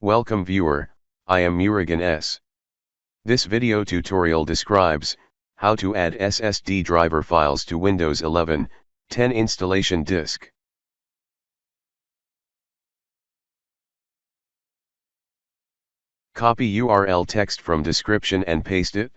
Welcome viewer, I am Murugan S. This video tutorial describes how to add SSD driver files to Windows 11, 10 installation disk. Copy URL text from description and paste it.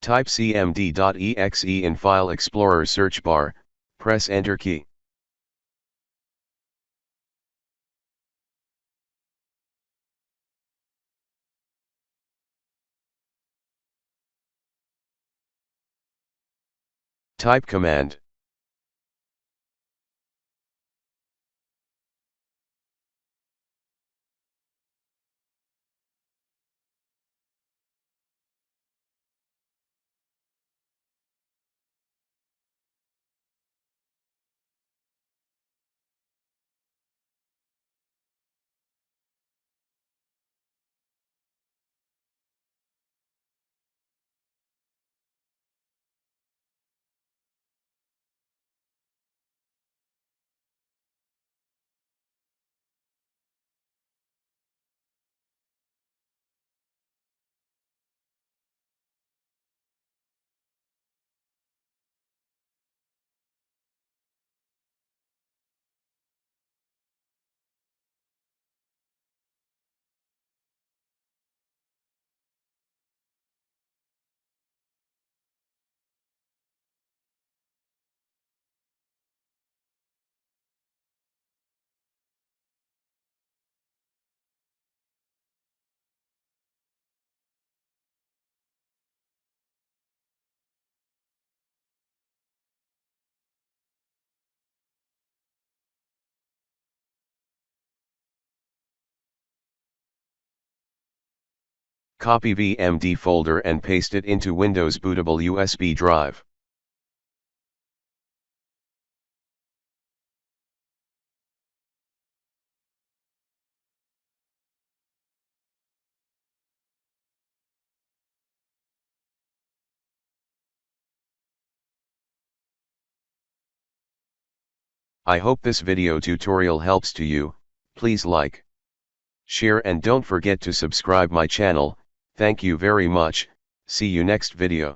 Type cmd.exe in File Explorer search bar, press Enter key. Type command. Copy VMD folder and paste it into Windows Bootable USB drive. I hope this video tutorial helps to you. Please like, share and don't forget to subscribe my channel. Thank you very much. See you next video.